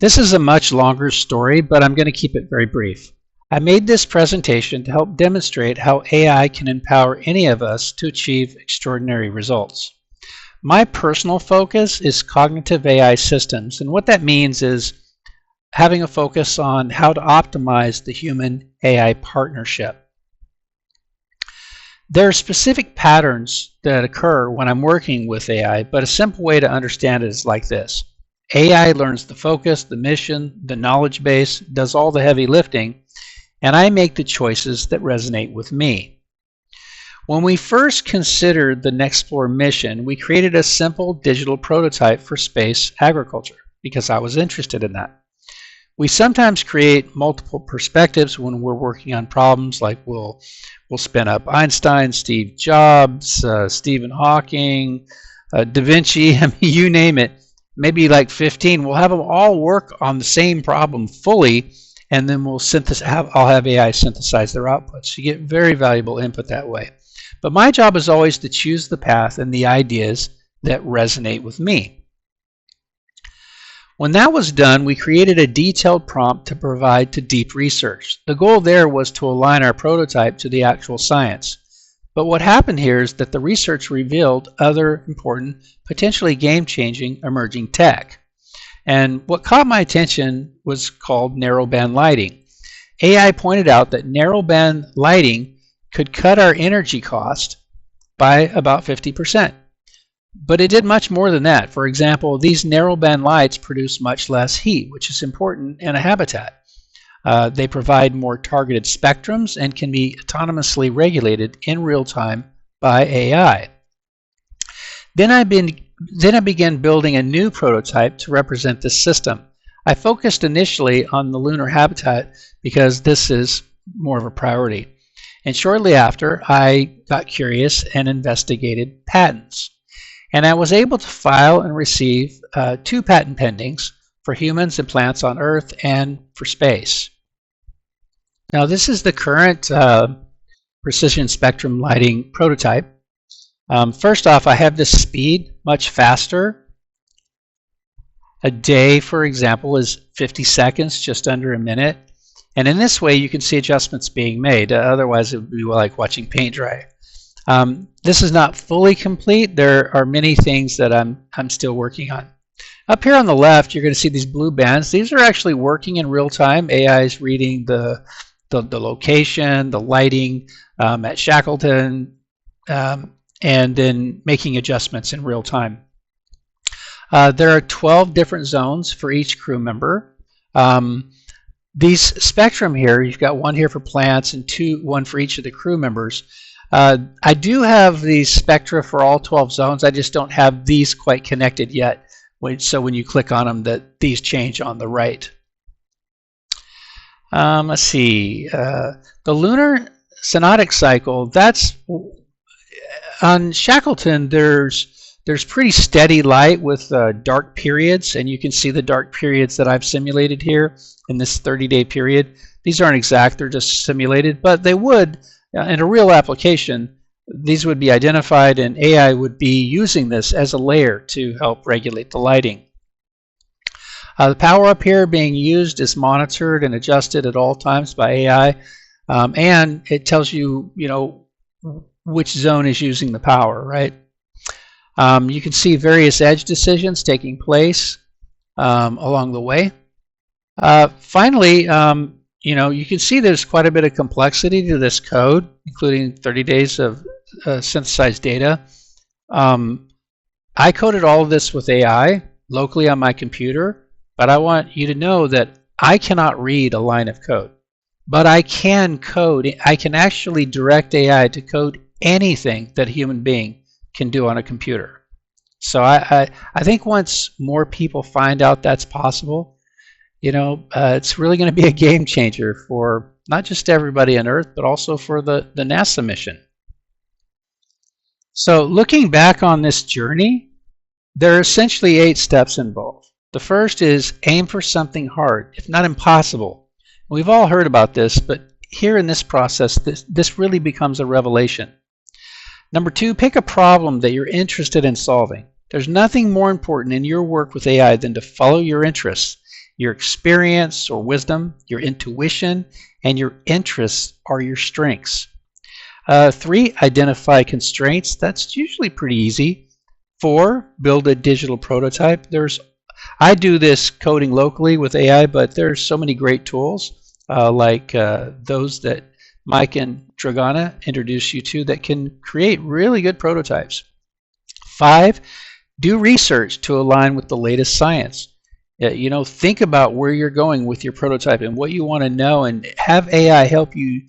This is a much longer story, but I'm going to keep it very brief. I made this presentation to help demonstrate how AI can empower any of us to achieve extraordinary results. My personal focus is cognitive AI systems, and what that means is having a focus on how to optimize the human-AI partnership. There are specific patterns that occur when I'm working with AI, but a simple way to understand it is like this. AI learns the focus, the mission, the knowledge base, does all the heavy lifting, and I make the choices that resonate with me. When we first considered the Nextplore mission, we created a simple digital prototype for space agriculture because I was interested in that. We sometimes create multiple perspectives when we're working on problems, like we'll spin up Einstein, Steve Jobs, Stephen Hawking, Da Vinci, I mean, you name it. Maybe like 15. We'll have them all work on the same problem fully, and then we'll I'll have AI synthesize their outputs. You get very valuable input that way. But my job is always to choose the path and the ideas that resonate with me. When that was done, we created a detailed prompt to provide to deep research. The goal there was to align our prototype to the actual science. But what happened here is that the research revealed other important, potentially game-changing emerging tech. And what caught my attention was called narrowband lighting. AI pointed out that narrowband lighting could cut our energy cost by about 50%. But it did much more than that. For example, these narrowband lights produce much less heat, which is important in a habitat. They provide more targeted spectrums and can be autonomously regulated in real time by AI. Then I began building a new prototype to represent this system. I focused initially on the lunar habitat because this is more of a priority. And shortly after, I got curious and investigated patents. And I was able to file and receive 2 patent pendings for humans and plants on Earth and for space. Now this is the current precision spectrum lighting prototype. First off, I have this speed much faster. A day, for example, is 50 seconds, just under a minute. And in this way, you can see adjustments being made. Otherwise, it would be like watching paint dry. This is not fully complete. There are many things that I'm still working on. Up here on the left, you're going to see these blue bands. These are actually working in real time. AI is reading the location, the lighting at Shackleton, and then making adjustments in real time. There are 12 different zones for each crew member. These spectrum here, you've got one here for plants and one for each of the crew members. I do have these spectra for all 12 zones. I just don't have these quite connected yet. So when you click on them, these change on the right. Let's see. The lunar synodic cycle, that's on Shackleton. There's pretty steady light with dark periods, and you can see the dark periods that I've simulated here in this 30-day period. These aren't exact, they're just simulated, but they would, in a real application, these would be identified and AI would be using this as a layer to help regulate the lighting. The power up here being used is monitored and adjusted at all times by AI, and it tells you, which zone is using the power, right? You can see various edge decisions taking place along the way. Finally, you can see there's quite a bit of complexity to this code, including 30 days of synthesized data. I coded all of this with AI locally on my computer, but I want you to know that I cannot read a line of code. But I can code. I can actually direct AI to code anything that a human being can do on a computer. So I think once more people find out that's possible, it's really going to be a game changer for not just everybody on Earth, but also for the NASA mission. So looking back on this journey, there are essentially 8 steps involved. The first is aim for something hard, if not impossible. We've all heard about this, but here in this process, this really becomes a revelation. Number 2, pick a problem that you're interested in solving. There's nothing more important in your work with AI than to follow your interests. Your experience or wisdom, your intuition, and your interests are your strengths. 3, identify constraints. That's usually pretty easy. 4, build a digital prototype. I do this coding locally with AI, but there's so many great tools like those that Mike and Dragana introduced you to that can create really good prototypes. 5, do research to align with the latest science. Think about where you're going with your prototype and what you want to know, and have AI help you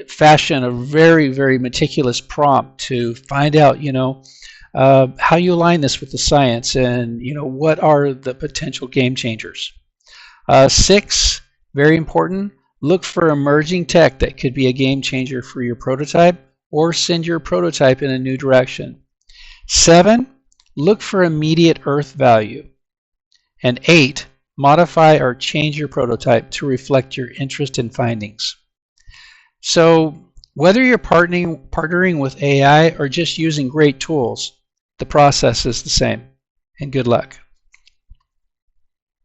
fashion a very, very meticulous prompt to find out, how you align this with the science, and what are the potential game changers. 6, very important, look for emerging tech that could be a game changer for your prototype or send your prototype in a new direction. 7, look for immediate earth value. And 8, modify or change your prototype to reflect your interest and findings. So whether you're partnering with AI or just using great tools, the process is the same. And good luck.